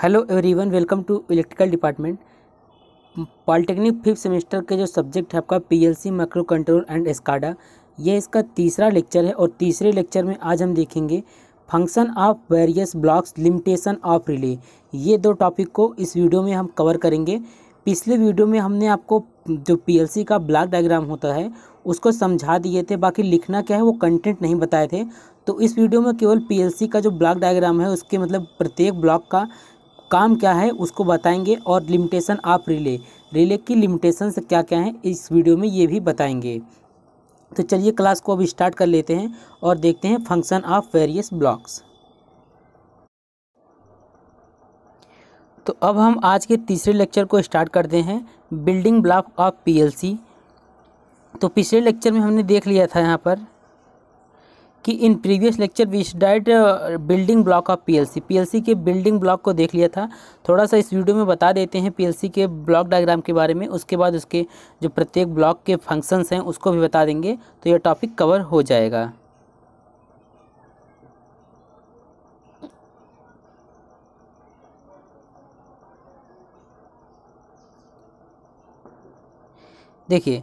Hello everyone, welcome to electrical department. Polytechnic fifth semester के जो subject है आपका PLC, micro control and SCADA, ये इसका तीसरा लेक्चर है। और तीसरे लेक्चर में आज हम देखेंगे function of various blocks, limitation of relay. ये दो टॉपिक को इस वीडियो में हम कवर करेंगे। पिछले वीडियो में हमने आपको जो पीएलसी का ब्लॉक डायग्राम होता है उसको समझा दिए थे, बाकी लिखना क्या है वो कंटेंट नहीं बताए थे। तो इस वीडियो में केवल पीएलसी का जो ब्लॉक डायग्राम है उसके मतलब प्रत्येक ब्लॉक का काम क्या है उसको बताएंगे, और लिमिटेशन ऑफ रिले की लिमिटेशन से क्या क्या है इस वीडियो में ये भी बताएंगे। तो चलिए क्लास को अब स्टार्ट कर लेते हैं और देखते हैं फंक्शन ऑफ वेरियस ब्लॉक्स। तो अब हम आज के तीसरे लेक्चर को स्टार्ट करते हैं, बिल्डिंग ब्लॉक ऑफ पीएलसी। तो पिछले लेक्चर में हमने देख लिया था यहाँ पर कि in previous lecture we studied building block of PLC के बिल्डिंग ब्लॉक को देख लिया था। थोड़ा सा इस वीडियो में बता देते हैं पीएलसी के ब्लॉक डायग्राम के बारे में, उसके बाद उसके जो प्रत्येक ब्लॉक के फंक्शंस हैं उसको भी बता देंगे, तो यह टॉपिक कवर हो जाएगा। देखिए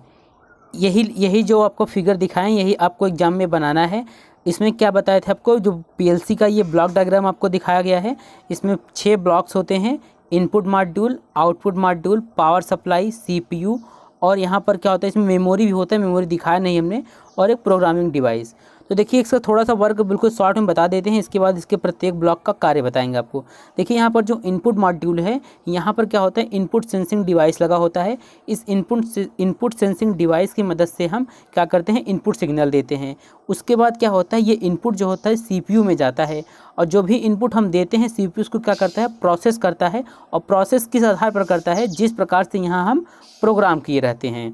यही जो आपको फिगर दिखाएं यही आपको एग्जाम में बनाना है। इसमें क्या बताए थे आपको, जो पीएलसी का ये ब्लॉक डायग्राम आपको दिखाया गया है, इसमें 6 ब्लॉक्स होते हैं। Input module, output module, power supply, CPU, और यहाँ पर क्या होता है इसमें मेमोरी भी होता है, मेमोरी दिखाया नहीं हमने, और एक प्रोग्रामिंग डिवाइस। तो देखिए इसका थोड़ा सा वर्क बिल्कुल शॉर्ट में बता देते हैं, इसके बाद इसके प्रत्येक ब्लॉक का कार्य बताएंगे आपको। देखिए यहाँ पर जो इनपुट मॉड्यूल है, यहाँ पर क्या होता है इनपुट सेंसिंग डिवाइस लगा होता है। इस इनपुट सेंसिंग डिवाइस की मदद से हम क्या करते हैं, इनपुट सिग्नल देते हैं। उसके बाद क्या होता है, ये इनपुट जो होता है सीपीयू में जाता है, और जो भी इनपुट हम देते हैं सीपीयू उसको क्या करता है, प्रोसेस करता है, और प्रोसेस किस आधार पर करता है, जिस प्रकार से यहाँ हम प्रोग्राम किए रहते हैं।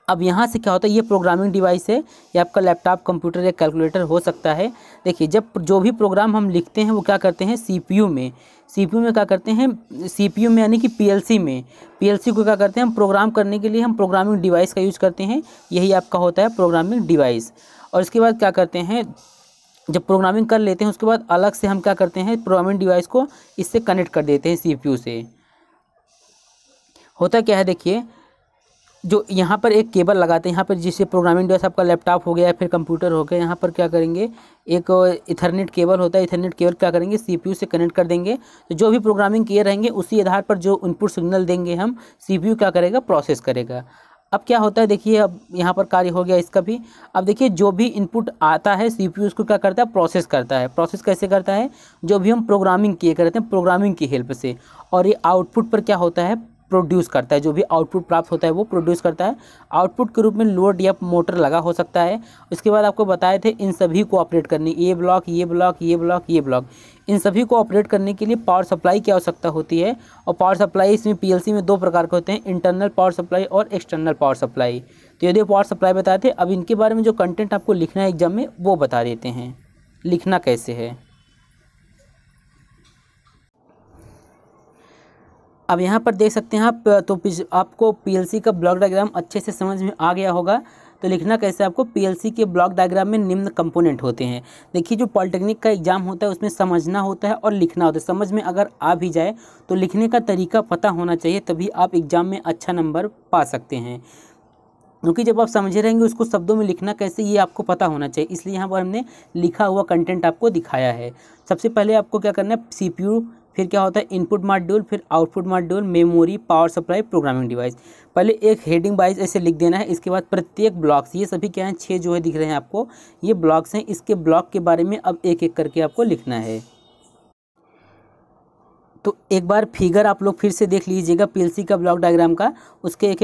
अब यहाँ से क्या होता है, ये प्रोग्रामिंग डिवाइस है, ये आपका लैपटॉप, कंप्यूटर या कैलकुलेटर हो सकता है। देखिए जब जो भी प्रोग्राम हम लिखते हैं वो क्या करते हैं सीपीयू में क्या करते हैं, सीपीयू में यानी कि पीएलसी को क्या करते हैं, हम प्रोग्राम करने के लिए हम प्रोग्रामिंग डिवाइस का यूज़ करते हैं। यही आपका होता है प्रोग्रामिंग डिवाइस। और इसके बाद क्या करते हैं, जब प्रोग्रामिंग कर लेते हैं उसके बाद अलग से हम क्या करते हैं, प्रोग्रामिंग डिवाइस को इससे कनेक्ट कर देते हैं सीपीयू से। होता क्या है, देखिए जो यहाँ पर एक केबल लगाते हैं, यहाँ पर जिससे प्रोग्रामिंग डिवाइस आपका लैपटॉप हो गया या फिर कंप्यूटर हो गया, यहाँ पर क्या करेंगे, एक इथरनेट केबल होता है, इथरनेट केबल क्या करेंगे सीपीयू से कनेक्ट कर देंगे। तो जो भी प्रोग्रामिंग किए रहेंगे उसी आधार पर जो इनपुट सिग्नल देंगे हम, सीपीयू क्या करेगा, प्रोसेस करेगा। अब क्या होता है, देखिए अब यहाँ पर कार्य हो गया इसका भी। अब देखिए जो भी इनपुट आता है सीपीयू उसको क्या करता है, प्रोसेस करता है। प्रोसेस कैसे करता है, जो भी हम प्रोग्रामिंग किए करते हैं प्रोग्रामिंग की हेल्प से, और ये आउटपुट पर क्या होता है, प्रोड्यूस करता है। जो भी आउटपुट प्राप्त होता है वो प्रोड्यूस करता है। आउटपुट के रूप में लोड या मोटर लगा हो सकता है। उसके बाद आपको बताए थे इन सभी को ऑपरेट करने, ये ब्लॉक, ये ब्लॉक, ये ब्लॉक, ये ब्लॉक, इन सभी को ऑपरेट करने के लिए पावर सप्लाई की आवश्यकता होती है। और पावर सप्लाई इसमें पीएलसी में 2 प्रकार के होते हैं, इंटरनल पावर सप्लाई और एक्सटर्नल पावर सप्लाई। तो यदि पावर सप्लाई बताए थे, अब इनके बारे में जो कंटेंट आपको लिखना है एग्जाम में वो बता देते हैं, लिखना कैसे है। अब यहाँ पर देख सकते हैं आप, तो आपको पीएलसी का ब्लॉक डायग्राम अच्छे से समझ में आ गया होगा। तो लिखना कैसे, आपको पीएलसी के ब्लॉक डायग्राम में निम्न कंपोनेंट होते हैं। देखिए जो पॉलिटेक्निक का एग्जाम होता है उसमें समझना होता है और लिखना होता है। समझ में अगर आ भी जाए तो लिखने का तरीका पता होना चाहिए, तभी आप एग्जाम में अच्छा नंबर पा सकते हैं। क्योंकि जब आप समझे रहेंगे उसको शब्दों में लिखना कैसे ये आपको पता होना चाहिए, इसलिए यहाँ पर हमने लिखा हुआ कंटेंट आपको दिखाया है। सबसे पहले आपको क्या करना है, सीपीयू, फिर क्या होता है इनपुट मॉड्यूल, फिर output module, memory, power supply, programming device. पहले एक हेडिंग वाइज ऐसे लिख देना है। इसके बाद प्रत्येक ब्लॉक्स, ये सभी क्या हैं, 6 जो है दिख रहे हैं आपको, ये ब्लॉक्स हैं। इसके ब्लॉक के बारे में अब एक एक करके आपको लिखना है। तो एक बार फिगर आप लोग फिर से देख लीजिएगा पीएलसी का ब्लॉक डायग्राम का, उसके एक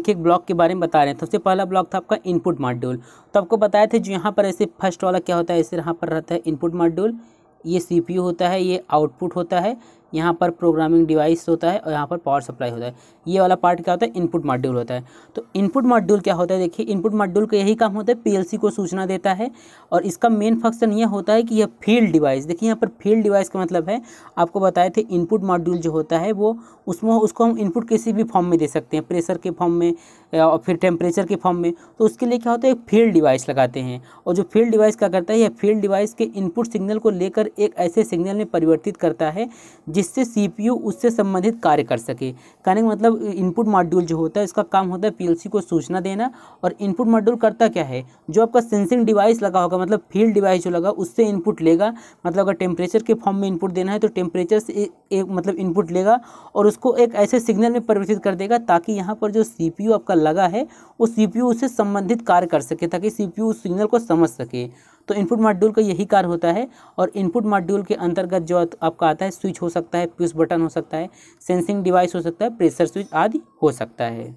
एक ब्लॉक के बारे में बता रहे हैं। सबसे पहला ब्लॉक था आपका इनपुट मॉड्यूल। तो आपको बताया थे जो यहाँ पर ऐसे फर्स्ट वाला क्या होता है, ऐसे यहाँ पर रहता है इनपुट मॉड्यूल, ये सीपीयू होता है, ये आउटपुट होता है, यहाँ पर प्रोग्रामिंग डिवाइस होता है, और यहाँ पर पावर सप्लाई होता है। ये वाला पार्ट क्या होता है, इनपुट मॉड्यूल होता है। तो इनपुट मॉड्यूल क्या होता है, देखिए इनपुट मॉड्यूल का यही काम होता है, पीएलसी को सूचना देता है। और इसका मेन फंक्शन ये होता है कि यह फील्ड डिवाइस, देखिए यहाँ पर फील्ड डिवाइस का मतलब है, आपको बताए थे इनपुट मॉड्यूल जो होता है वो उसको हम इनपुट किसी भी फॉर्म में दे सकते हैं, प्रेशर के फॉर्म में, और फिर टेम्परेचर के फॉर्म में, तो उसके लिए क्या होता है एक फील्ड डिवाइस लगाते हैं। और जो फील्ड डिवाइस क्या करता है, यह फील्ड डिवाइस के इनपुट सिग्नल को लेकर एक ऐसे सिग्नल में परिवर्तित करता है जिससे CPU उससे संबंधित कार्य कर सके। कहने का मतलब इनपुट मॉड्यूल जो होता है इसका काम होता है PLC को सूचना देना। और इनपुट मॉड्यूल करता क्या है, जो आपका सेंसिंग डिवाइस लगा होगा, मतलब फील्ड डिवाइस जो लगा उससे इनपुट लेगा। मतलब अगर टेम्परेचर के फॉर्म में इनपुट देना है तो टेम्परेचर से एक मतलब इनपुट लेगा और उसको एक ऐसे सिग्नल में परिवर्तित कर देगा ताकि यहाँ पर जो CPU आपका लगा है वो CPU उससे संबंधित कार्य कर सके, ताकि CPU उस सिग्नल को समझ सके। तो इनपुट मॉड्यूल का यही कार्य होता है। और इनपुट मॉड्यूल के अंतर्गत जो आपका आता है स्विच हो सकता है, पुश बटन हो सकता है, सेंसिंग डिवाइस हो सकता है, प्रेशर स्विच आदि हो सकता है।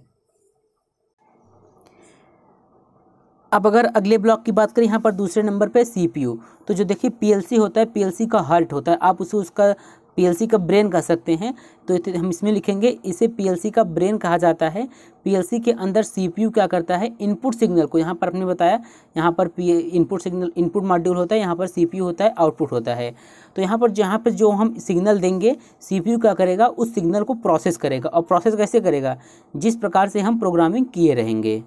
अब अगर अगले ब्लॉक की बात करें, यहाँ पर दूसरे नंबर पे CPU। तो जो देखिए PLC होता है, PLC का हार्ट होता है, आप उसे उसका PLC का ब्रेन कह सकते हैं। तो हम इसमें लिखेंगे इसे PLC का ब्रेन कहा जाता है। PLC के अंदर CPU क्या करता है, इनपुट सिग्नल को, यहाँ पर आपने बताया यहाँ पर इनपुट सिग्नल इनपुट मॉड्यूल होता है, यहाँ पर CPU होता है, आउटपुट होता है। तो यहाँ पर जो हम सिग्नल देंगे CPU क्या करेगा, उस सिग्नल को प्रोसेस करेगा। और प्रोसेस कैसे करेगा, जिस प्रकार से हम प्रोग्रामिंग किए रहेंगे।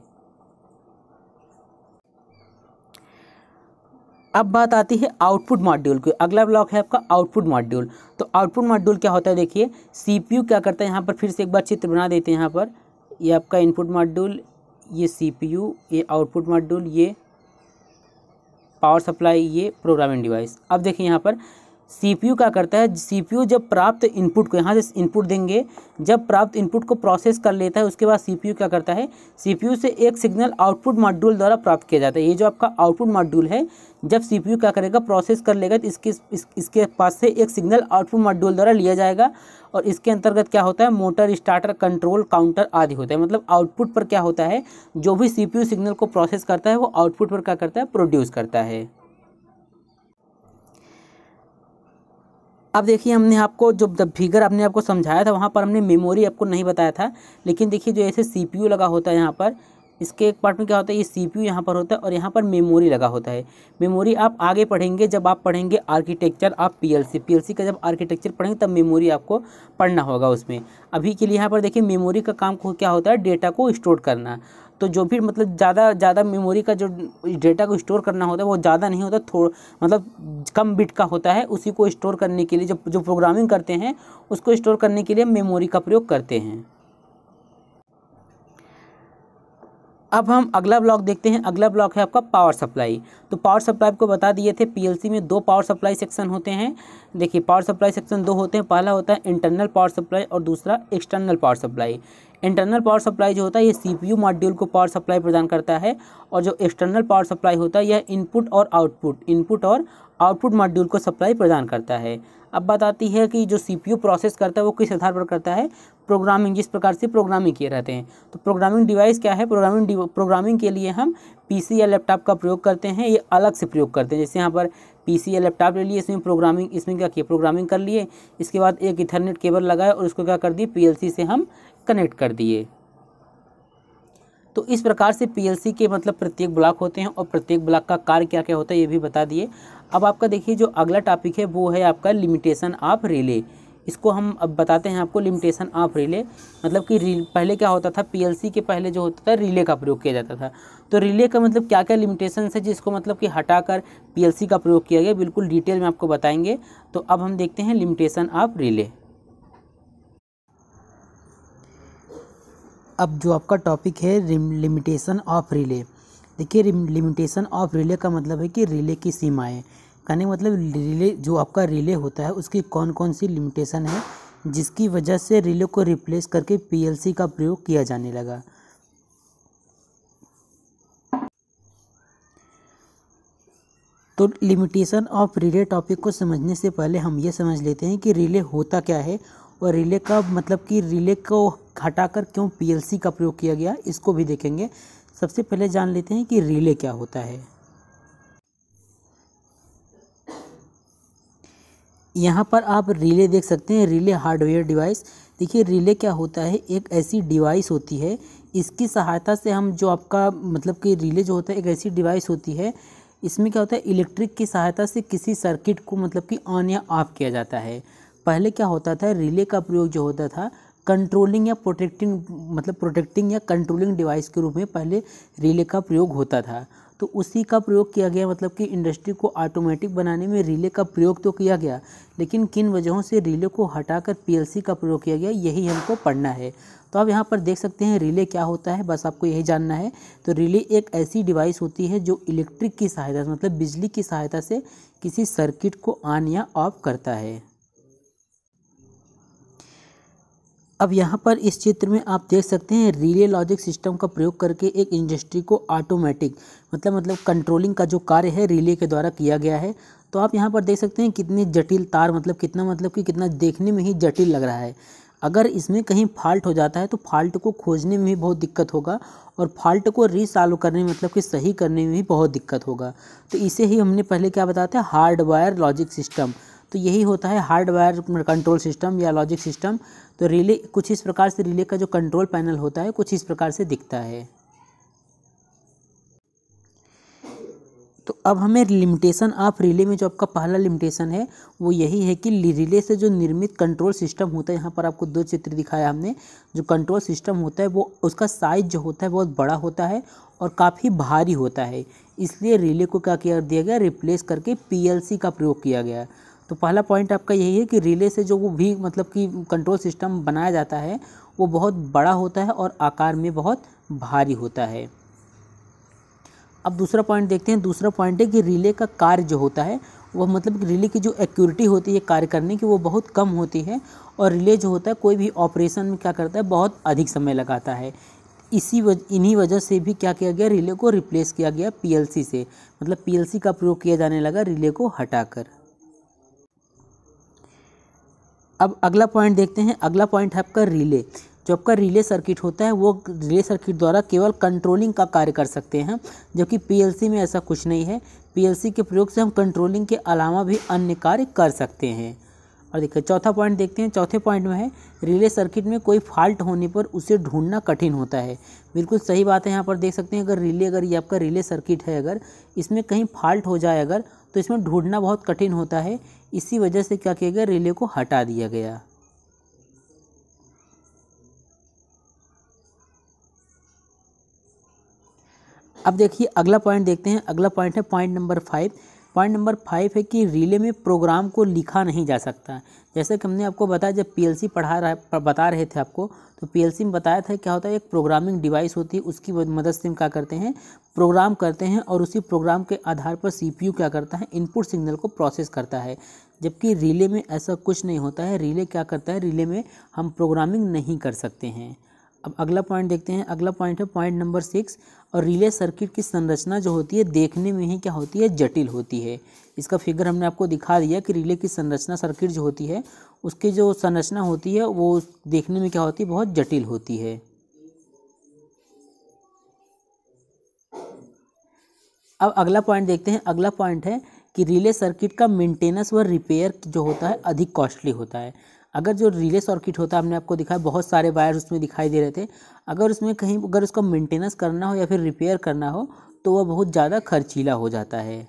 अब बात आती है आउटपुट मॉड्यूल की। अगला ब्लॉक है आपका आउटपुट मॉड्यूल। तो आउटपुट मॉड्यूल क्या होता है, देखिए CPU क्या करता है, यहाँ पर फिर से एक बार चित्र बना देते हैं। यहाँ पर ये आपका इनपुट मॉड्यूल, ये CPU, ये आउटपुट मॉड्यूल, ये पावर सप्लाई, ये प्रोग्रामिंग डिवाइस। अब देखिए यहाँ पर CPU क्या करता है, CPU जब प्राप्त इनपुट को, यहाँ से इनपुट देंगे, जब प्राप्त इनपुट को प्रोसेस कर लेता है उसके बाद CPU क्या करता है, CPU से एक सिग्नल आउटपुट मॉड्यूल द्वारा प्राप्त किया जाता है। ये जो आपका आउटपुट मॉड्यूल है, जब CPU क्या करेगा, प्रोसेस कर लेगा तो इसके पास से एक सिग्नल आउटपुट मॉड्यूल द्वारा लिया जाएगा। और इसके अंतर्गत क्या होता है, मोटर, स्टार्टर, कंट्रोल, काउंटर आदि होता है। मतलब आउटपुट पर क्या होता है, जो भी CPU सिग्नल को प्रोसेस करता है वो आउटपुट पर क्या करता है, प्रोड्यूस करता है। अब देखिए हमने आपको जो फिगर आपने आपको समझाया था वहाँ पर हमने मेमोरी आपको नहीं बताया था, लेकिन देखिए जो ऐसे CPU लगा होता है यहाँ पर, इसके एक पार्ट में क्या होता है, ये CPU यहाँ पर होता है और यहाँ पर मेमोरी लगा होता है। मेमोरी आप आगे पढ़ेंगे, जब आप पढ़ेंगे आर्किटेक्चर आप PLC का जब आर्किटेक्चर पढ़ेंगे तब मेमोरी आपको पढ़ना होगा उसमें। अभी के लिए यहाँ पर देखिए मेमोरी का काम क्या होता है, डेटा को स्टोर करना। तो जो भी मतलब ज़्यादा मेमोरी का जो डेटा को स्टोर करना होता है वो ज़्यादा नहीं होता, मतलब कम बिट का होता है। उसी को स्टोर करने के लिए जो प्रोग्रामिंग करते हैं उसको स्टोर करने के लिए मेमोरी का प्रयोग करते हैं। अब हम अगला ब्लॉक देखते हैं। अगला ब्लॉक है आपका पावर सप्लाई। तो पावर सप्लाई आपको बता दिए थे, PLC में दो पावर सप्लाई सेक्शन होते हैं। देखिए पावर सप्लाई सेक्शन दो होते हैं, पहला होता है इंटरनल पावर सप्लाई और दूसरा external power supply. Internal power supply जो होता है ये CPU मॉड्यूल को पावर सप्लाई प्रदान करता है, और जो एक्सटर्नल पावर सप्लाई होता है यह इनपुट और आउटपुट मॉड्यूल को सप्लाई प्रदान करता है। अब बात आती है कि जो CPU प्रोसेस करता है वो किस आधार पर करता है, प्रोग्रामिंग, जिस प्रकार से प्रोग्रामिंग किए रहते हैं। तो प्रोग्रामिंग डिवाइस क्या है, प्रोग्रामिंग के लिए हम PC या लैपटॉप का प्रयोग करते हैं, ये अलग से प्रयोग करते हैं। जैसे यहाँ पर PC या लैपटॉप ले लिए, इसमें क्या किया, प्रोग्रामिंग कर लिए, इसके बाद एक इथरनेट केबल लगाया और उसको क्या कर दिए, PLC से हम कनेक्ट कर दिए। तो इस प्रकार से PLC के मतलब प्रत्येक ब्लॉक होते हैं और प्रत्येक ब्लॉक का कार्य क्या क्या होता है ये भी बता दिए। अब आपका देखिए जो अगला टॉपिक है वो है आपका लिमिटेशन ऑफ रिले। इसको हम अब बताते हैं आपको, लिमिटेशन ऑफ रिले मतलब कि पहले क्या होता था, PLC के पहले जो होता था रिले का प्रयोग किया जाता था। तो रिले का मतलब क्या क्या लिमिटेशन है जिसको मतलब कि हटाकर PLC का प्रयोग किया गया, बिल्कुल डिटेल में आपको बताएंगे। तो अब हम देखते हैं लिमिटेशन ऑफ रिले। अब जो आपका टॉपिक है लिमिटेशन ऑफ रिले। देखिए लिमिटेशन ऑफ रिले का मतलब है कि रिले की सीमाएं, कहने का मतलब रिले जो आपका रिले होता है उसकी कौन कौन सी लिमिटेशन है जिसकी वजह से रिले को रिप्लेस करके PLC का प्रयोग किया जाने लगा। तो लिमिटेशन ऑफ रिले टॉपिक को समझने से पहले हम ये समझ लेते हैं कि रिले होता क्या है और रिले का मतलब कि रिले को हटाकर क्यों PLC का प्रयोग किया गया, इसको भी देखेंगे। सबसे पहले जान लेते हैं कि रिले क्या होता है। यहाँ पर आप रिले देख सकते हैं, रिले हार्डवेयर डिवाइस। देखिए रिले क्या होता है, एक ऐसी डिवाइस होती है, इसकी सहायता से हम जो आपका मतलब कि रिले जो होता है एक ऐसी डिवाइस होती है, इसमें क्या होता है इलेक्ट्रिक की सहायता से किसी सर्किट को मतलब कि ऑन या ऑफ किया जाता है। पहले क्या होता था, रिले का प्रयोग जो होता था कंट्रोलिंग या प्रोटेक्टिंग या कंट्रोलिंग डिवाइस के रूप में पहले रिले का प्रयोग होता था। तो उसी का प्रयोग किया गया, मतलब कि इंडस्ट्री को ऑटोमेटिक बनाने में रिले का प्रयोग तो किया गया, लेकिन किन वजहों से रिले को हटाकर पीएलसी का प्रयोग किया गया, यही हमको पढ़ना है। तो आप यहाँ पर देख सकते हैं रिले क्या होता है, बस आपको यही जानना है। तो रिले एक ऐसी डिवाइस होती है जो इलेक्ट्रिक की सहायता से, मतलब बिजली की सहायता से किसी सर्किट को ऑन या ऑफ करता है। अब यहाँ पर इस चित्र में आप देख सकते हैं रिले लॉजिक सिस्टम का प्रयोग करके एक इंडस्ट्री को ऑटोमेटिक मतलब कंट्रोलिंग का जो कार्य है रिले के द्वारा किया गया है। तो आप यहाँ पर देख सकते हैं कितने जटिल तार, कितना देखने में ही जटिल लग रहा है। अगर इसमें कहीं फॉल्ट हो जाता है तो फॉल्ट को खोजने में भी बहुत दिक्कत होगा और फॉल्ट को रीसॉल्व करने में, मतलब कि सही करने में भी बहुत दिक्कत होगा। तो इसे ही हमने पहले क्या बताया था, हार्डवायर लॉजिक सिस्टम। तो यही होता है हार्डवायर कंट्रोल सिस्टम या लॉजिक सिस्टम। तो रिले कुछ इस प्रकार से, रिले का जो कंट्रोल पैनल होता है कुछ इस प्रकार से दिखता है। तो अब हमें लिमिटेशन ऑफ रिले में जो आपका पहला लिमिटेशन है वो यही है कि रिले से जो निर्मित कंट्रोल सिस्टम होता है, यहाँ पर आपको दो चित्र दिखाया हमने, जो कंट्रोल सिस्टम होता है वो उसका साइज जो होता है बहुत बड़ा होता है और काफ़ी भारी होता है। इसलिए रिले को क्या किया दिया गया, रिप्लेस करके पीएलसी का प्रयोग किया गया। तो पहला पॉइंट आपका यही है कि रिले से जो वो भी मतलब कि कंट्रोल सिस्टम बनाया जाता है वो बहुत बड़ा होता है और आकार में बहुत भारी होता है। अब दूसरा पॉइंट देखते हैं। दूसरा पॉइंट है कि रिले का कार्य जो होता है वो, मतलब कि रिले की जो एक्यूरेटी होती है कार्य करने की, वो बहुत कम होती है और रिले जो होता है कोई भी ऑपरेशन में क्या करता है, बहुत अधिक समय लगाता है। इन्हीं वजह से भी क्या किया गया, रिले को रिप्लेस किया गया पीएलसी से, मतलब पीएलसी का प्रयोग किया जाने लगा रिले को हटाकर। अब अगला पॉइंट देखते हैं। अगला पॉइंट है आपका रिले। जो आपका रिले सर्किट होता है वो रिले सर्किट द्वारा केवल कंट्रोलिंग का कार्य कर सकते हैं, जबकि पीएलसी में ऐसा कुछ नहीं है। पीएलसी के प्रयोग से हम कंट्रोलिंग के अलावा भी अन्य कार्य कर सकते हैं। और देखिए चौथा पॉइंट देखते हैं। चौथे पॉइंट में है रिले सर्किट में कोई फॉल्ट होने पर उसे ढूंढना कठिन होता है। बिल्कुल सही बात है। यहाँ पर देख सकते हैं अगर ये आपका रिले सर्किट है, अगर इसमें कहीं फॉल्ट हो जाए अगर, तो इसमें ढूंढना बहुत कठिन होता है। इसी वजह से क्या किया गया, रिले को हटा दिया गया। अब देखिए अगला पॉइंट देखते हैं। अगला पॉइंट है पॉइंट नंबर 5। पॉइंट नंबर 5 है कि रिले में प्रोग्राम को लिखा नहीं जा सकता। जैसे कि हमने आपको बताया, जब पीएलसी बता रहे थे आपको, तो पीएलसी में बताया था क्या होता है, एक प्रोग्रामिंग डिवाइस होती है, उसकी मदद से हम क्या करते हैं, प्रोग्राम करते हैं और उसी प्रोग्राम के आधार पर सीपीयू क्या करता है, इनपुट सिग्नल को प्रोसेस करता है। जबकि रिले में ऐसा कुछ नहीं होता है। रिले क्या करता है, रिले में हम प्रोग्रामिंग नहीं कर सकते हैं। अब अगला पॉइंट देखते हैं। अगला पॉइंट है पॉइंट नंबर 6। और रिले सर्किट की संरचना जो होती है देखने में ही क्या होती है, जटिल होती है। इसका फिगर हमने आपको दिखा दिया कि रिले की संरचना, सर्किट जो होती है उसकी जो संरचना होती है वो देखने में क्या होती है, बहुत जटिल होती है। अब अगला पॉइंट देखते हैं। अगला पॉइंट है कि रिले सर्किट का मेंटेनेंस व रिपेयर जो होता है अधिक कॉस्टली होता है। अगर जो रिले सर्किट होता है, हमने आपको दिखाया बहुत सारे वायर उसमें दिखाई दे रहे थे, अगर उसमें कहीं अगर उसका मेंटेनेंस करना हो या फिर रिपेयर करना हो तो वह बहुत ज़्यादा खर्चीला हो जाता है।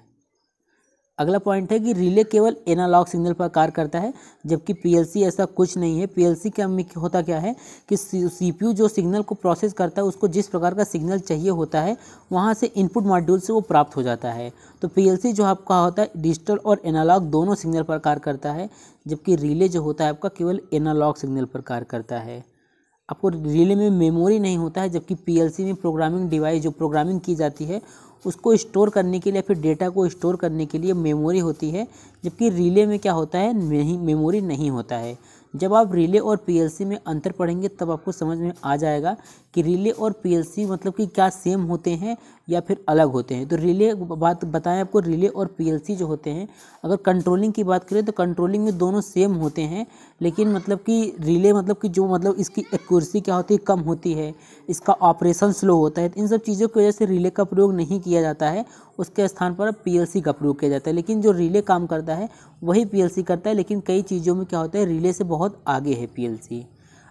अगला पॉइंट है कि रिले केवल एनालॉग सिग्नल पर कार्य करता है, जबकि पीएलसी ऐसा कुछ नहीं है। पीएलसी क्या होता क्या है कि सीपीयू जो सिग्नल को प्रोसेस करता है उसको जिस प्रकार का सिग्नल चाहिए होता है वहाँ से इनपुट मॉड्यूल से वो प्राप्त हो जाता है। तो पीएलसी जो आपका होता है डिजिटल और एनालॉग दोनों सिग्नल पर कार्य करता है, जबकि रिले जो होता है आपका केवल एनालॉग सिग्नल पर कार्य करता है। आपको रिले में मेमोरी नहीं होता है, जबकि पीएलसी में प्रोग्रामिंग डिवाइस जो प्रोग्रामिंग की जाती है उसको स्टोर करने के लिए, फिर डेटा को स्टोर करने के लिए मेमोरी होती है, जबकि रिले में क्या होता है, मेमोरी नहीं होता है। जब आप रिले और पीएलसी में अंतर पढ़ेंगे तब आपको समझ में आ जाएगा कि रिले और पीएलसी मतलब कि क्या सेम होते हैं या फिर अलग होते हैं। तो रिले बात बताएं आपको, रिले और पीएलसी जो होते हैं, अगर कंट्रोलिंग की बात करें तो कंट्रोलिंग में दोनों सेम होते हैं, लेकिन मतलब कि रिले मतलब कि जो मतलब इसकी एक्यूरेसी क्या होती है, कम होती है, इसका ऑपरेशन स्लो होता है। इन सब चीज़ों की वजह से रिले का प्रयोग नहीं किया जाता है, उसके स्थान पर पीएलसी का प्रयोग किया जाता है। लेकिन जो रिले काम करता है वही पीएलसी करता है, लेकिन कई चीज़ों में क्या होता है, रिले से बहुत आगे है पीएलसी।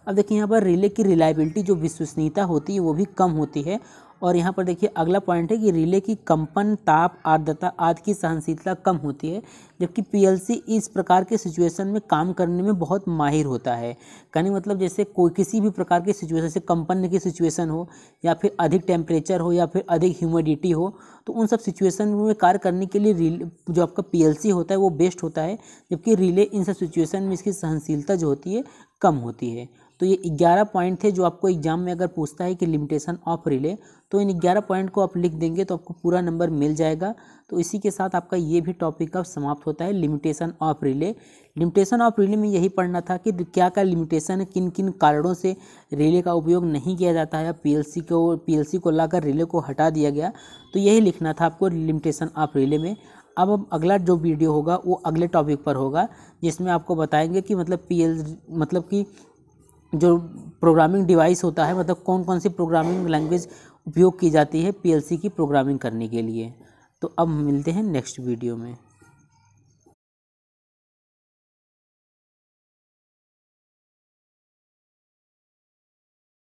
अब देखिए यहाँ पर रिले की रिलायबिलिटी जो विश्वसनीयता होती है वो भी कम होती है और यहाँ पर देखिए अगला पॉइंट है कि रिले की कंपन, ताप, आर्द्रता आदि की सहनशीलता कम होती है, जबकि पीएलसी इस प्रकार के सिचुएशन में काम करने में बहुत माहिर होता है। कहने मतलब जैसे कोई किसी भी प्रकार की सिचुएशन, जैसे कंपन की सिचुएशन हो या फिर अधिक टेम्परेचर हो या फिर अधिक ह्यूमिडिटी हो, तो उन सब सिचुएशन में कार्य करने के लिए रिले जो आपका पीएलसी होता है वो बेस्ट होता है, जबकि रिले इन सब सिचुएशन में इसकी सहनशीलता जो होती है कम होती है। तो ये 11 पॉइंट थे जो आपको एग्जाम में अगर पूछता है कि लिमिटेशन ऑफ रिले, तो इन 11 पॉइंट को आप लिख देंगे तो आपको पूरा नंबर मिल जाएगा। तो इसी के साथ आपका ये भी टॉपिक अब समाप्त होता है, limitation of relay. Limitation of relay में यही पढ़ना था कि क्या क्या लिमिटेशन है, किन किन कारणों से रिले का उपयोग नहीं किया जाता है या पीएलसी को लाकर रिले को हटा दिया गया, तो यही लिखना था आपको लिमिटेशन ऑफ रिले में। अब अगला जो वीडियो होगा वो अगले टॉपिक पर होगा, जिसमें आपको बताएंगे कि मतलब कि जो प्रोग्रामिंग डिवाइस होता है, मतलब कौन कौन सी प्रोग्रामिंग लैंग्वेज उपयोग की जाती है पीएलसी की प्रोग्रामिंग करने के लिए। तो अब मिलते हैं नेक्स्ट वीडियो में।